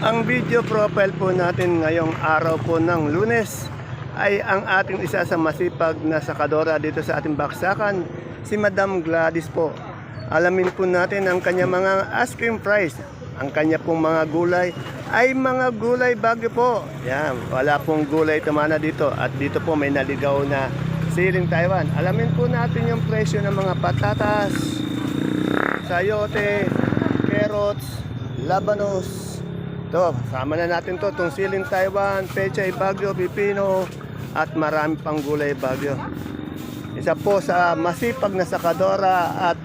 Ang video profile po natin ngayong araw po ng Lunes ay ang ating isa sa masipag na sakadora dito sa ating baksakan, si Madam Gladys po. Alamin po natin ang kanya mga asking price. Ang kanya pong mga gulay ay mga gulay bagyo po. Yan, wala pong gulay tumana dito. At dito po may naligaw na siling Taiwan. Alamin po natin yung presyo ng mga patatas, sayote, carrots, labanos. Ito, sama na natin to, itong siling Taiwan, pechay bagyo, pipino, at marami pang gulay bagyo. Isa po sa masipag na sakadora at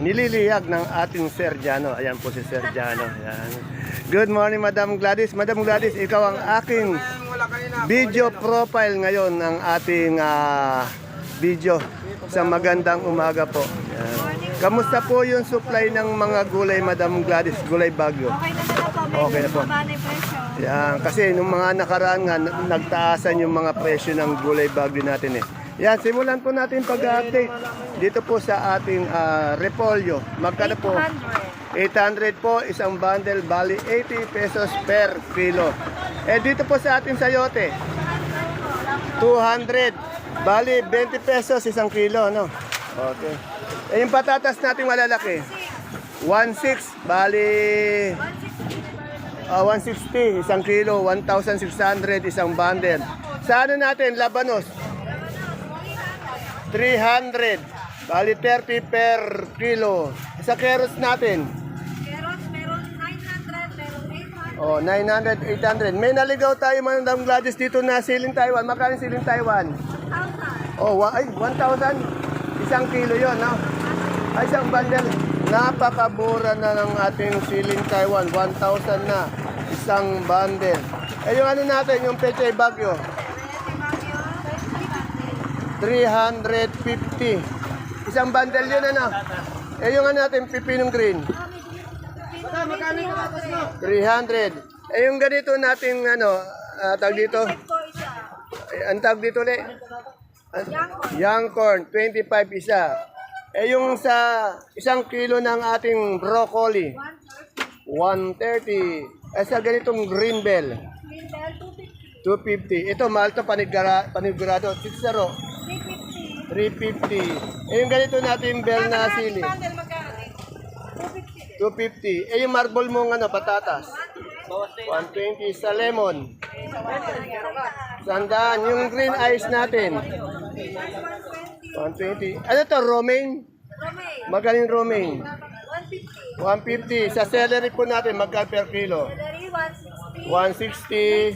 nililiyag ng ating Sergiano. Ayan po si Sergiano. Ayan. Good morning, Madam Gladys. Madam Gladys, ikaw ang aking video profile ngayon ng ating video sa magandang umaga po. Ayan. Kamusta po yung supply ng mga gulay, Madam Gladys, gulay bagyo? Okay na po. Okay na po. Yan, kasi nung mga nakaraan nga, nagtaasan yung mga presyo ng gulay bagyo natin eh. Yan, simulan po natin pag-update dito po sa ating repolyo. Magkano po? 800 po, isang bundle, bali 80 pesos per kilo. Eh dito po sa ating sayote, 200, bali 20 pesos isang kilo, no? Okay. Eh yung patatas natin malalaki, 1.6, bali 160 isang kilo, 1,600 isang bundle. Sa ano natin, labanos, 300, bali 30 per kilo. Sa carrots natin, Carrots, meron 900, meron 800. oh, 900, 800. May naligaw tayo, Madam Gladys, dito na siling Taiwan. Magkano siling Taiwan? 1,000. Oh, ay, 1,000. Isang kilo yon, no? Ay, isang bundle. Napakabura na ng ating siling Taiwan. 1,000 na. Isang bundle. Eh, yung ano natin, yung pechay bagyo, 350. Isang bundle yun, ano? Eh, yung ano natin, pipinong green, 300. Eh, yung ganito natin, ano, tag dito, ang tag dito ulit, young corn, 25 isa. Eh, yung sa isang kilo ng ating broccoli, 130. Eh, sa ganitong green bell, 250. Ito, mahal to, panigurado. Cicero, 350. Eh, yung ganito natin bell na sili, 250. Eh, yung marble mong ano, patatas, 120. Sa lemon, 100. Yung green ice natin, 120. Ano to, romaine? Magaling romaine. 150. Sa celery po natin, magkano per kilo? 160.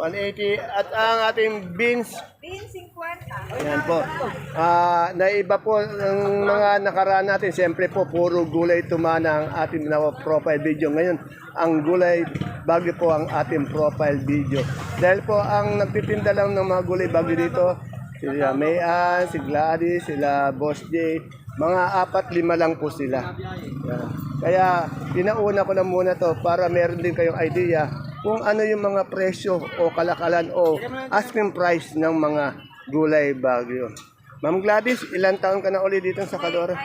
180. At ang ating beans, ayan po. Naiba po ng mga nakaraan natin. Siyempre po, puro gulay tumana ang ating profile video. Ngayon, ang gulay bagyo po ang ating profile video. Dahil po, ang nagtitinda lang ng mga gulay bagyo dito, sila Mayan, si Gladys, sila Boss J, mga 4-5 lang po sila. Yan. Kaya, pinauna ko na muna to para meron din kayong idea kung ano yung mga presyo o kalakalan o asking price ng mga gulay bagyo. Ma'am Gladys, ilang taon ka na ulit dito sa Sakadora?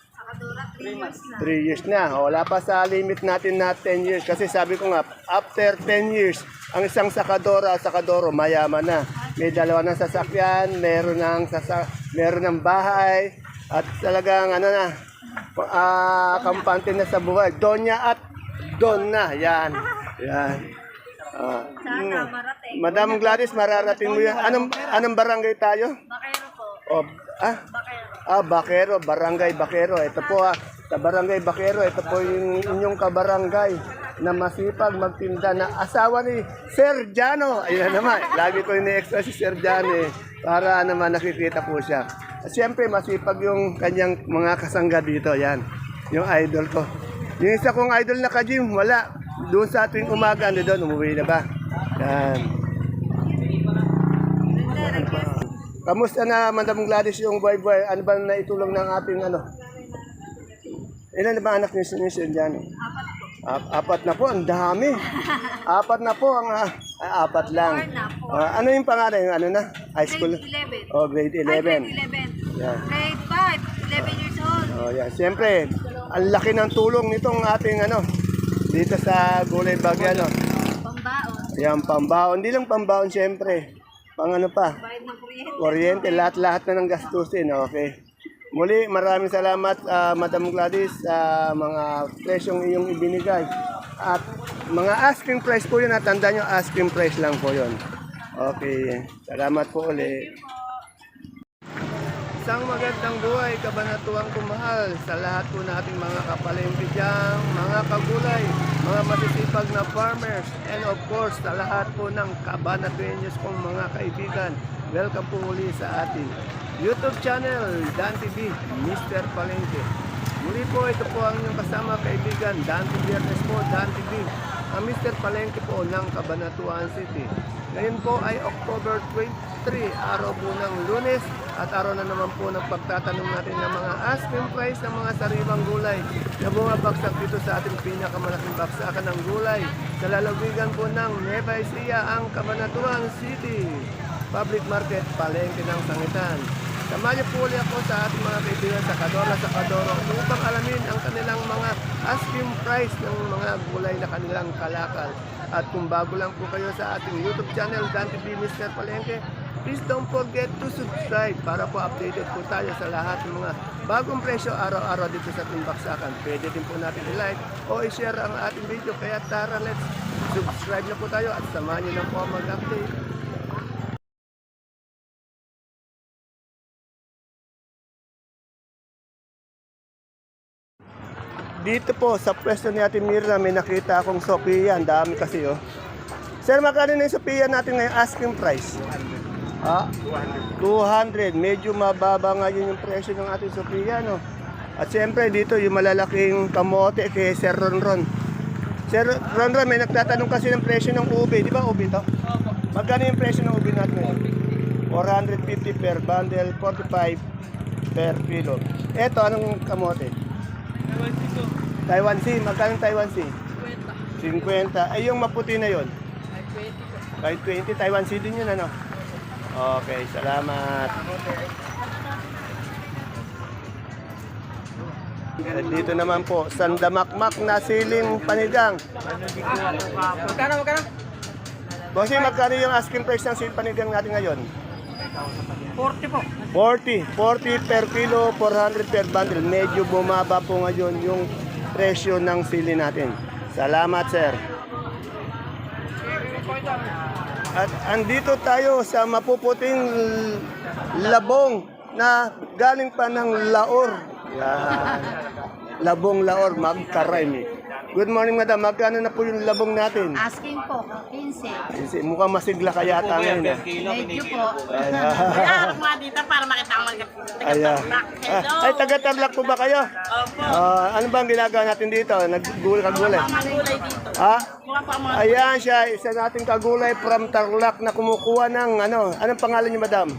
Sakadora, 3 years na. 3 years na. Wala pa sa limit natin na 10 years. Kasi sabi ko nga, after 10 years, ang isang sakadoro, mayaman na. May dalawa ng sasakyan, meron ng bahay, at talagang ano na, kampante na sa buhay. Donya at Don na. Yan. Yan. Sana marating. Madam Gladys, mararating mo yan. Anong barangay tayo? Bakero po. Bakero, Barangay Bakero. Ito po sa Barangay Bakero, ito po yung inyong kabarangay na masipag magtinda na asawa ni Sergiano. Ayun naman, lagi ko ini-extra si Sergiano para naman nakikita po siya. At siyempre, masipag yung kanyang mga kasangga dito. Yan, yung idol ko. Yung isa kong idol na ka-gym, wala. Doon sa ating umaga, doon, umuwi na ba? Yan. Kamusta na, Madam Gladys, yung buhay-buhay? Ano ba na itulong ng ating ano? Ilan na ba anak niyo si Sergiano? 4 po. 4 na po, ang dami. 4 na po, apat lang. 4 na po. Ano yung pangalan? Yung ano na? High school? Grade 11. Oh, grade 11. Grade 11. Yeah. Grade 5, 11 years old. Oh, yeah. Siyempre, Ang laki ng tulong nitong ating ano, dito sa Gulay Bagya, no? Pambaon. Yan, pambaon. Hindi lang pambaon, syempre. Pang ano pa? Bayad ng kuryente. Kuryente, lahat-lahat na ng gastusin. Okay. Muli, maraming salamat, Madam Gladys, sa mga presyong iyong ibinigay. At mga asking price po yun, tandaan nyo, asking price lang po yun. Okay, salamat po ulit. Isang magandang buhay, kabanatuang kumahal sa lahat po nating mga kapalengke dyan, mga kagulay, mga masisipag na farmers, and of course, sa lahat po ng kabanatuenyos kong mga kaibigan. Welcome po uli sa ating YouTube channel, Dan TV, Mr. Palengke. Muli po, ito po ang inyong kasama kaibigan, Dan Biernes po, Dan TV, ang Mr. Palengke po ng Cabanatuan City. Ngayon po ay October 23, araw po ng Lunes, at araw na naman po ng pagtatanong natin ng mga asking price ng mga sariwang gulay na bumabagsak dito sa ating pinakamalaking baksakan ng gulay sa lalawigan po ng Nueva Ecija, ang Cabanatuan City Public Market, Palengke ng Sangitan. Samahan niyo po ulit ako sa ating mga kaibigan sa Kadoro upang alamin ang kanilang mga asking price ng mga gulay na kanilang kalakal. At kung bago lang po kayo sa ating YouTube channel, Dan TV Mr. Palengke, please don't forget to subscribe para po updated po tayo sa lahat ng mga bagong presyo araw-araw dito sa ating baksakan. Pwede din po natin i-like o i-share ang ating video. Kaya tara, let's subscribe na po tayo at samahan niyo na po mag-update. Dito po sa pwesto ni Ate Mirna may nakita akong Sophia. Ang dami kasi oh. Sir, magkano na yung Sophia natin ngayon asking price? 200. Medyo mababa ngayon yung presyo ng ating Sophia, no? At siyempre dito yung malalaking kamote kay Sir Ronron. Sir Ronron, may nagtatanong kasi ng presyo ng ube. Di ba ube to? Magkano yung presyo ng ube natin ngayon? 450 per bundle, 45 per kilo. Eto, anong kamote? Taiwan Sea. Magkano Taiwan Sea? 50. Ay, yung maputi na yon? Kahit 20. Taiwan Sea din yun, ano? Okay, salamat. Dito naman po, sandamakmak na siling panigang. Magkano? Bossy, magkano yung asking price ng siling panigang natin ngayon? 40 po. 40 per kilo, 400 per bundle. Medyo bumaba po ngayon yung presyo ng sili natin. Salamat, sir. At andito tayo sa mapuputing labong na galing pa ng Laor. Yan. Labong Laor, magkaraymi. Good morning, madam. Magkano na po yung labong natin? Asking po, 15. Kasi mukhang masigla kaya yata ngayon. Medyo po. Kaya ako mga dito para makita ang mga Ayan. Hello. Ay, taga-Tarlac po ba kayo? Opo. Ano bang ginagawa natin dito? Kagulay. Mga gulay dito. Ha? Mga pa mga Ayan siya, isa nating kagulay from Tarlac na kumukuha ng anong pangalan niyo, madam?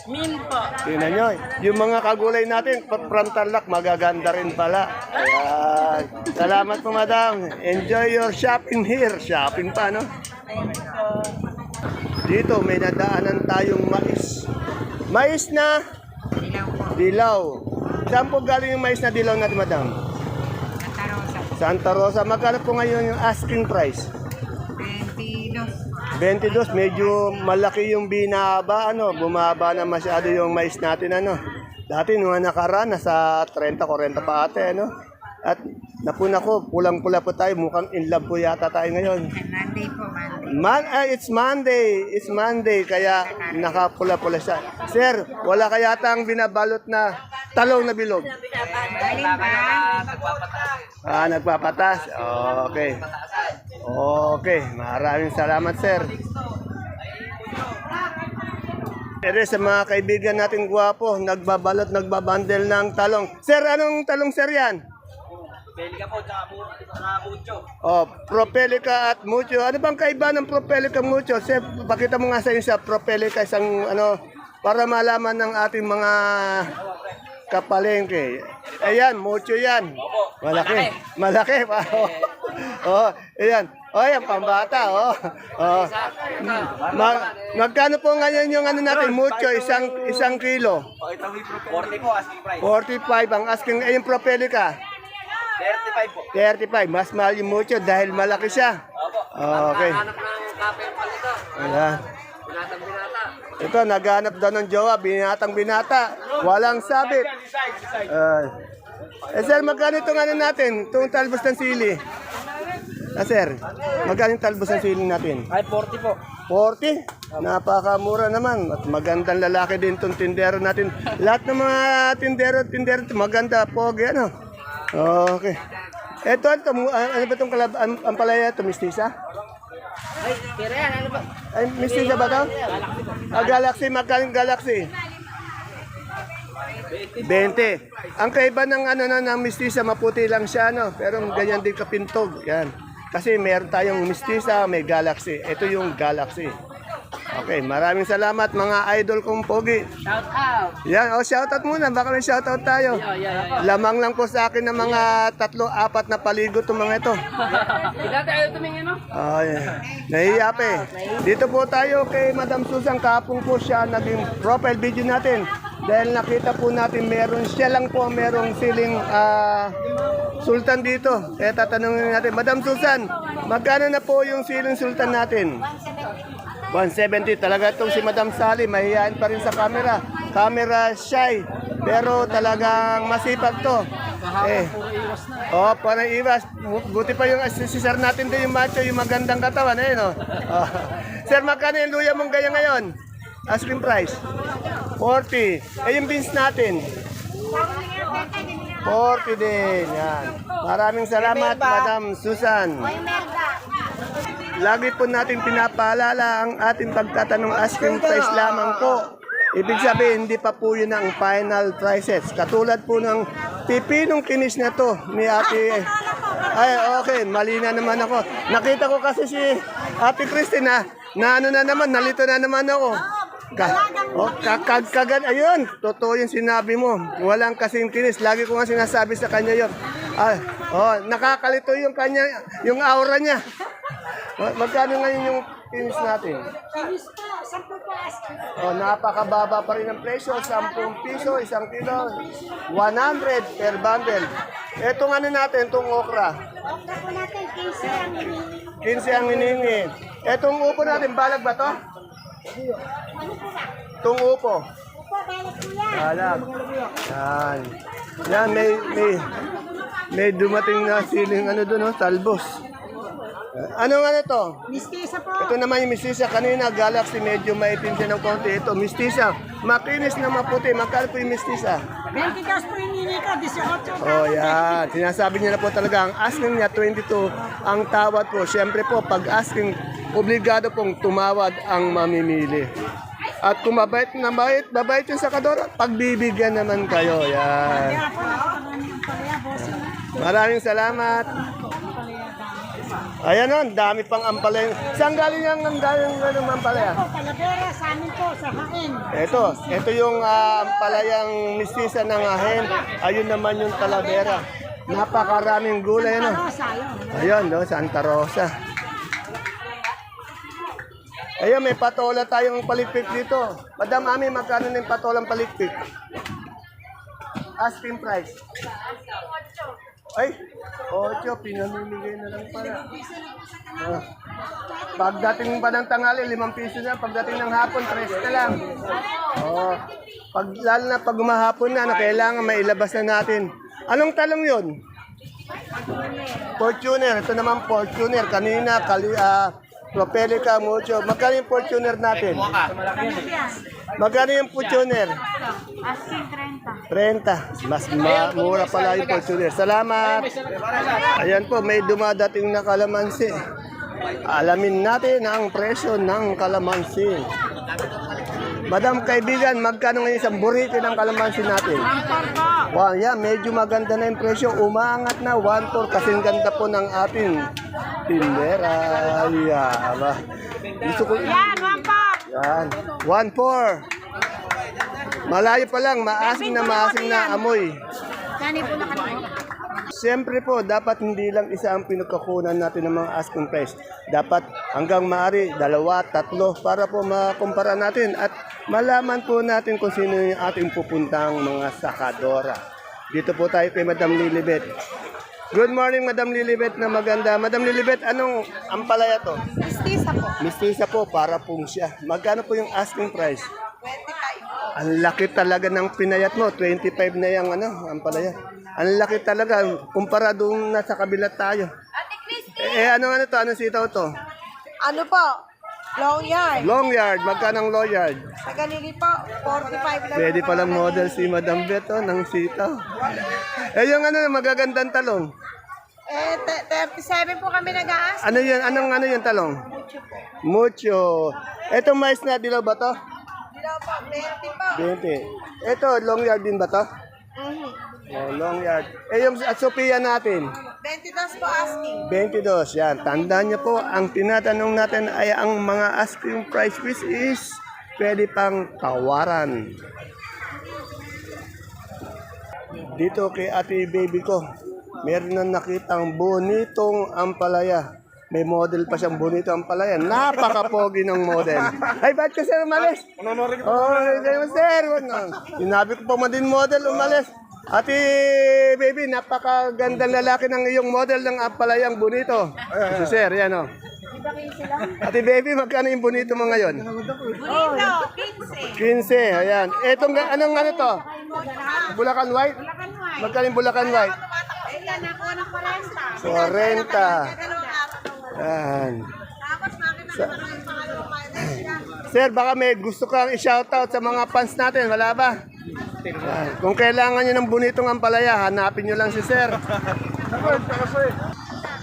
min po. Tingnan nyo, yung mga kagulay natin from Tarlac, magaganda rin pala. Ayan. Salamat po, madam. Enjoy your shopping here. Shopping pa, no? Dito, may nadaanan tayong mais. Mais na dilaw. Saan po galing yung mais na dilaw natin, madam? Santa Rosa. Magkano po ngayon yung asking price? 22, medyo malaki yung binaba, bumaba na masyado yung mais natin, Dati nung nakaraan, nasa 30-40 pa ate, At napuna ko, pulang-pula po tayo, mukhang in love po yata tayo ngayon. Monday po, Monday. It's Monday, kaya nakapula-pula siya. Sir, wala kaya tang binabalot na talong na bilog? Galing ba? Nagpapatas. Okay. Okay, maraming salamat, sir. Pero sa mga kaibigan natin gwapo, nagbabalot, nagbabandel ng talong. Sir, anong talong, sir, yan? Propelica po, tsaka mucho. Propelica at mucho. Ano bang kaiba ng propelica mucho? Sir, pakita mo nga sa inyo sa propelica, isang para malaman ng ating mga kapalengke. Ayan, mucho yan. Malaki pa. Ayan. Ayan, pambata, magkano po ngayon yung natin, mucho, isang kilo? 40 po, asking price. 45 ang asking, yung propelica. 35 po. 35. Mas mahal yung mucho dahil malaki siya. Opo. Okay. Hanap ng kape yung palito. Ayan. Binatang binata. Ito, naghanap daw ng jowa, binatang binata. Walang sabit. Sir, magkano itong ano natin? Itong talbos ng sili. Sir, magkano yung talbos ng sili natin? Ay, 40 po. 40? Napakamura naman. At magandang lalaki din itong tindero natin. Lahat ng mga tindero maganda, pogi, ano? Okay. Ito, ano ba itong ampalaya ito, mistisa? Ay, kira yan. Ano ba? Ay, mistisa ba ito? Galaxy, magkano yung Galaxy? 20. Ang kaiba ng ano na ng mistisa, maputi lang siya, no? Pero ganyan din kapintog. Yan. Kasi meron tayong mistisa, may Galaxy. Ito yung Galaxy. Okay, maraming salamat mga idol kong pogi. Shout out. Yan, shoutout muna. Baka may shoutout tayo. Lamang lang po sa akin ng mga 3-4 na paligo itong mga ito. Kita tayo tumingin, no? Oh, yeah. Nahiya pa eh. Dito po tayo kay Madam Susan. Kahapon po siya naging profile video natin. Dahil nakita po natin siya lang po merong siling sultan dito. Kaya tatanungin natin, Madam Susan, magkano na po yung siling sultan natin? 170. Talaga itong si Madam Sally, mahihain pa rin sa camera. Camera shy. Pero talagang masipag to. Parang iwas. Buti pa yung si sir natin doon, yung macho, yung magandang katawan. No? Sir, magkano yung luya mong gaya ngayon? Asking price? 40. Yung beans natin? 40 din. Yan. Maraming salamat, Madam Susan. Lagi po natin pinapaalala ang ating pagtatanong asking price lamang po. Ibig sabihin, hindi pa po yun ang final prices. Katulad po ng pipinong kinis na to ni Ate. Ay, okay, mali na naman ako. Nakita ko kasi si Ate Christine na ano na naman, nalito na naman ako. Ayun, totoo yung sinabi mo. Walang kasing kinis. Lagi ko nga sinasabi sa kanya yun. Nakakalito yung kanya, yung aura niya. Magkano ngayon yung kinis natin? Kinis po, 10 po. Napakababa pa rin ang presyo. 10 piso, 1 kilo. 100 per bundle. Etong ano natin, itong okra. Okra po natin, 15 ang hinihingi. 15 ang hinihingi. Etong upo natin, balag ba to? Ano po ba? Itong upo. Opo, balat po yan. Balag. Yan. Yan, may dumating na siling ano doon, talbos. Ano nga to? Mistisa po. Ito naman yung mistisa. Kanina, Galaxy, medyo maitim siya ng konti. Ito, mistisa. Makinis na maputi. Magkano po yung mistisa? 20 gas po hinili ko, 18. Oh, yan. Sinasabi niya na po talaga, ang asking niya, 22 ang tawad po. Siyempre po, pag asking, obligado pong tumawad ang mamimili. At kung mabait na mabait yung sakadora, pagbibigyan naman kayo. Yan. Kaya po, nakakaroon ng palaya, bossing. Maraming salamat. Ayan o, dami pang ampalaya. Saan galing ang ampalaya? Po, Talavera, sa amin po, sa Hain. Ito yung ampalayang mistisa ng ahen. Ayun naman yung Talavera. Napakaraming gulay, no? Rosa, yun. Ayun, no, Santa Rosa. Ayun, may patola tayong palikpik dito. Madam Ami, magkano na yung patolang palikpik? Asking price. Ay, 8, pinamimigay na lang pala. Pagdating pa ng tanghali, 5 piso na. Pagdating ng hapon, 3 na lang. Lalo na pag umahapon na, kailangan mailabas na natin. Anong talong yun? Fortuner. Ito naman Fortuner. Kanina, Propelica, mucho. Magkano yung Fortuner natin? Magkano yung Fortuner? Asking 30. 30. Mas mura pala yung Fortuner. Salamat. Ayan po, may dumadating na kalamansi. Alamin natin ang presyo ng kalamansi. Madam kaibigan, magkano ngayon isang burrito ng kalamansi natin? 1 Wow, yeah, medyo maganda na yung presyo. Umaangat na 1-4 kasi ganda po ng ating tindera. Yeah, ba? Gusto ko... Yan, 1 po. Yan. 1-4. Malayo pa lang, maasim na amoy. Kani po na kanina. Siyempre po, dapat hindi lang isa ang pinagkakunan natin ng mga asking price. Dapat hanggang maaari, 2, 3 para po makumpara natin at malaman po natin kung sino yung ating pupuntang mga sakadora. Dito po tayo kay Madam Lilibet. Good morning, Madam Lilibet na maganda. Madam Lilibet, anong ampalaya to? Mistisa po. Mistisa po, para pong siya. Magkano po yung asking price? 25. Ang laki talaga ng pinayat mo. 25 na yung ampalaya. Ang laki talaga. Kumpara doon nasa kabila tayo. Ate Christy. Ano to? Anong sitaw to? Ano po? Long yard. Long yard. Magkano ang long yard? Sa Galili po, 45 lang. Pwede palang model si Madam Beto ng sitaw. Yung magagandang talong. 37 po kami nag-aas. Ano yan? Ano yung talong? Mucho. Etong mais na dilaw ba to? Dilaw po, 20 po. 20. Ito, long yard din ba to? Oh, long yard. Yung at Sophia natin, 22 po asking. 22. Yan. Tandaan niyo po, ang tinatanong natin ay ang mga asking price which is pwede pang tawaran. Dito kay ate baby ko, meron na nakitang bonitong ampalaya. May model pa siyang bonito ampalaya. Napaka-pogi ng model. Ay, ba't ka sir umalis? Oh, sir. Sinabi ko pa man din model umalis. Ate baby, napakagandang lalaki ng iyong model ng ampalayang bonito. Si sir, yan o. Ate baby, magkano yung bonito mo ngayon? Bonito, 15. 15, ayan. Etong, anong to? Bulacan White? Magkano yung Bulacan White? Ayan, nakuha ng 40. 40. Yan. Tapos makita naman yung pangalawang kain. Sir, baka may gusto kang i-shoutout sa mga fans natin. Wala ba? Yan. Kung kailangan nyo ng bonitong ampalaya, hanapin nyo lang si Sir.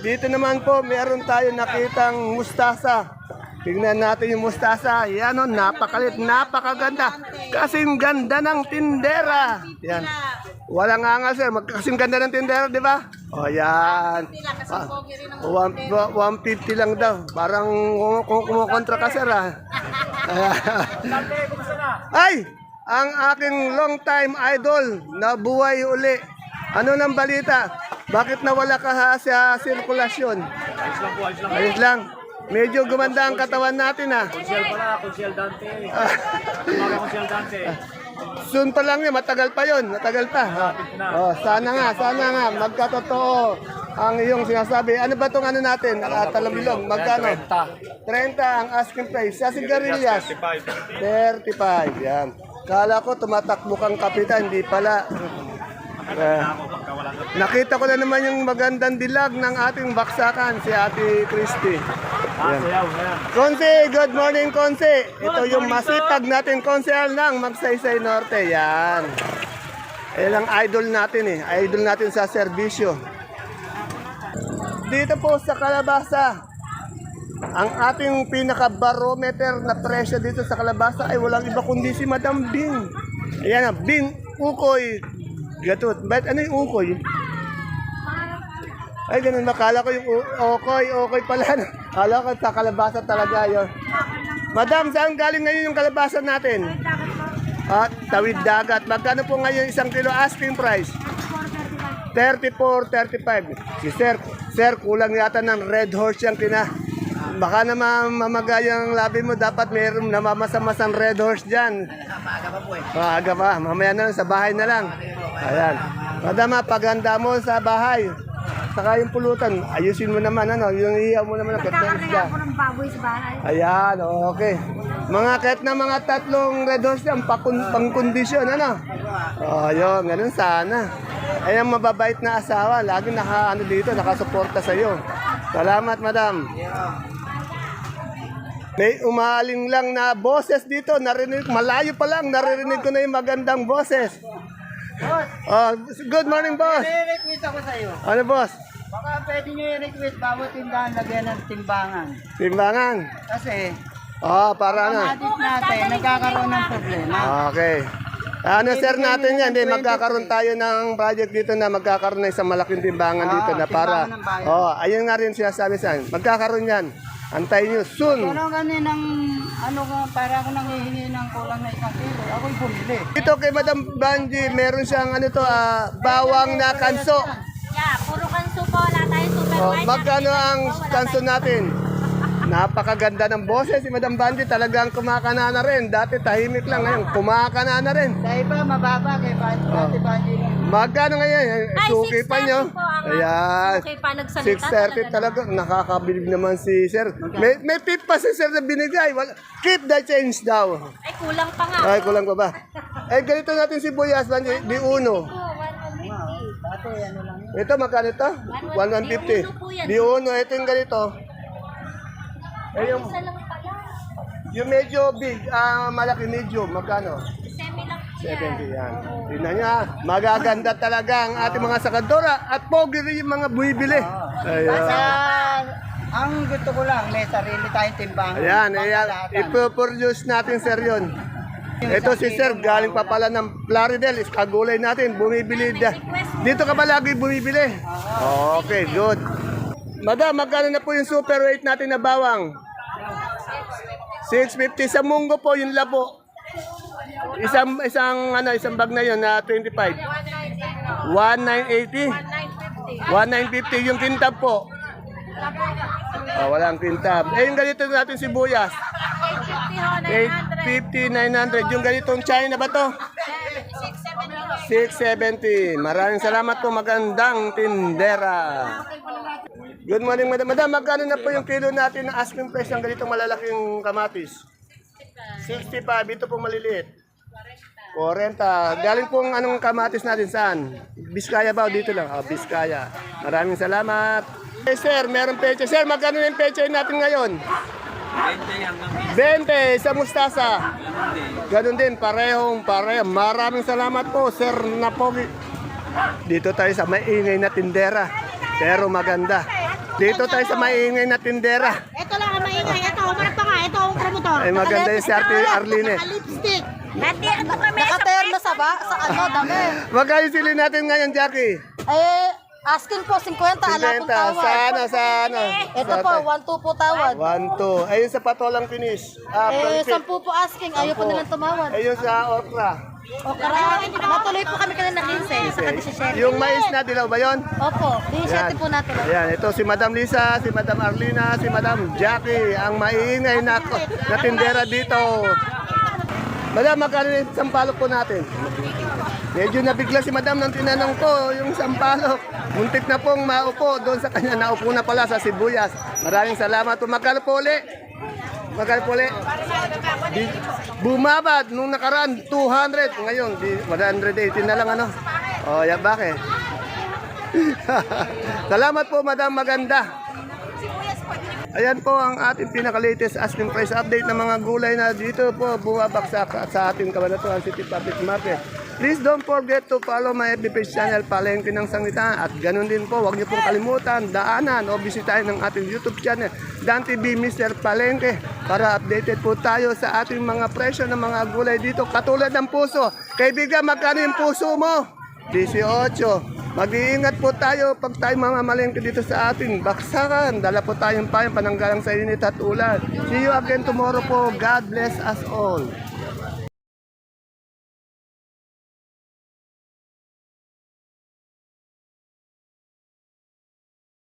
Dito naman po, meron tayo nakitang mustasa. Tingnan natin yung mustasa. Yan o, napakalit, napakaganda. Kasing ganda ng tindera. Yan. Walang nga sir, kasing ganda ng tindera, di ba? O yan. 150 lang daw. Parang kumukontra ka sir ah. Ay! Ang aking long time idol na buhay uli. Ano nang balita? Bakit nawala ka sa sirkulasyon? Ayos lang. Medyo gumanda ang katawan natin ah. Consiel Dante. Consiel Dante. Soon pa lang yun, matagal pa yun, matagal pa. Oh, sana nga, magkatotoo ang iyong sinasabi. Ano ba itong natin? Talabilog, magkano? 30 ang asking price. Sa sigarilyas? 35, yan. Kala ko tumatakbo kang kapitan, hindi pala. Nakita ko na naman yung magandang dilag ng ating baksakan, si Ate Christy. Yan. Konse, good morning Konse. Ito yung masipag natin konsehal ng Magsaysay Norte. Yan. Yan ang idol natin eh. Idol natin sa serbisyo. Dito po sa Kalabasa, ang ating pinaka-barometer na presyo dito sa Kalabasa ay walang iba kundi si Madam Bing. Ayan na, Bing Ukoy Gatut. Ba't ano yung Ukoy? Ay, ganun ba? Kala ko yung okay pala. Kala ko sa kalabasa talaga yun. Madam, saan galing ngayon yung kalabasa natin? Tawid dagat. Magkano po ngayon isang kilo asking price? 34, 35. Si Sir, kulang yata ng red horse yung baka naman mamagayang labi mo, dapat mayroong namamasamasang red horse dyan. Maaga pa po eh. Maaga pa. Mamaya na lang, sa bahay na lang. Ayan. Madam, paganda mo sa bahay. Saka yung pulutan, ayusin mo naman, yung iyaw mo naman. Nagkakaroon ako ng baboy sa bahay. Ayan, okay. Kahit na mga 3 red horse yan, pang-kondisyon, yun, ganun sana. Ayan, mababait na asawa, lagi dito, nakasuporta sa'yo. Salamat, madam. May umaling lang na boses dito, narinig, malayo pa lang, naririnig ko na yung magandang boses. Good morning, boss. Request ako sa iyo. Ano, boss? Baka pwede nyo i-request bawat tindahan lagyan ng timbangan. Timbangan. Kasi, Para automatic natin, nagkakaroon ng problema. Okay. Sir natin yan, magkakaroon tayo ng project dito na magkakaroon ng isang malaking timbangan dito na para, timbangan ng bayan. ayun nga rin sinasabi sa'yo, magkakaroon yan. Antayin nyo, soon. Pero kaninang, para ako nanghihingi ng kulang na 1 kilo, ako'y bumili. Dito kay Madam Banji, meron siyang bawang na kanso. Yeah, puro kanso po. Wala tayong super white. Magkano ang kanso natin? Napakaganda ng boses si Madam Banji, talagang kumakana na rin. Dati tahimik lang, ngayon kumakana na rin. Sa iba, mababa kay Banji lang. Magkano ngayon? Ay, Suki pa 6:30 nyo? po ang Ayan. suki pa, nagsalita 6:30 talaga. Nakakabilib naman si sir. May tip pa si sir na binigay. Keep the change daw. Ay, kulang pa nga. Ay, kulang pa ba? Eh, ganito natin si Buyas. Di uno. Po, 150. Dati ano lang. Ito, magkano ito? 150. Di uno po yan. Di uno. Ito yung ganito. Eh, Isa lang pala. yung medyo big, malaki medium, magkano? Semi lang po yan. 70 yan. Tingnan niya, magaganda talaga ang ating mga sakadora at pogi rin yung mga buibili. Basta, Ayan. ang gusto ko lang, may sarili tayong timbangan. Ayan, Pang ayan. kalahatan. Ipoproduce natin, sir, yun. Ito si sir, galing pa pala ng Plaridel. Kagulay natin, bumibili. Dito ka ba lagi bumibili? Okay, good. Madam, magkano na po yung super weight natin na bawang? 650 sa munggo po, yung labo. Isang bag na yun na 25. 1980. 1950 yung kintab po. Walang kintab. Eh, yung ganito natin sibuyas. 850, 900. Yung ganitong China ba to? 670. Maraming salamat po, magandang tindera. Good morning, madam. Madam, magkano na po yung kilo natin ng asking price ng ganitong malalaking kamatis? 65. Ito po maliliit. 40. Galing pong anong kamatis natin saan? Biskaya ba o dito lang? Biskaya. Maraming salamat. Eh, sir, meron peche. Sir, magkano yung peche natin ngayon? 20 sa mustasa. Ganun din, pareho. Maraming salamat po, sir Napogi. Dito tayo sa maingay na tindera, pero maganda. Dito tayo sa maingay na tindera. Ito lang ang maingay. Ito, umarap pa nga. Ito ang promotor. Ay, maganda yung si Ate Arline. Lipstick. Nandito kami Nakaterno sa dami. Magkano sili natin ngayon, Jackie? Eh, asking po 50, ala 50. pong tawad. Sa ano? Ito po, 1-2 po tawad. 1, 2. Ayun sa patolang finish. Eh, Pancit. 10 po asking, ayaw po nilang tumawad. Ayun sa okra. O karaan, natuloy po kami kanina 15, saka 17. Yung mais na, dilaw ba yun? Opo, 17 po natin. Ayan, ito si Madam Lisa, si Madam Arlina, si Madam Jackie, ang maingay na tindera dito. Madam, magkano yung sampalok po natin? Medyo nabigla si Madam nang tinanong ko yung sampalok. Muntik na pong maupo doon sa kanya. Naupo na pala sa sibuyas. Maraming salamat po. Magkano po uli? Magkano po uli? Bumabad nung nakaraan, 200. Ngayon, 180 na lang ano. O, yan bakit? Salamat po, Madam. Maganda. Ayan po ang ating pinaka-latest asking price update ng mga gulay na dito po bumabaksak sa ating Cabanatuan City Public Market. Please don't forget to follow my FB page channel, Palengke ng Sangitan. At ganun din po, huwag niyo pong kalimutan, daanan o bisitahin ng ating YouTube channel, Dan TV Mr. Palengke, para updated po tayo sa ating mga presyo ng mga gulay dito. Katulad ng puso. Kaibigan, magkano yung puso mo? 18. Mag-iingat po tayo pag tayo mamamalengke dito sa ating baksakan. Dala po tayong payong pananggalang sa init at ulan. See you again tomorrow po. God bless us all.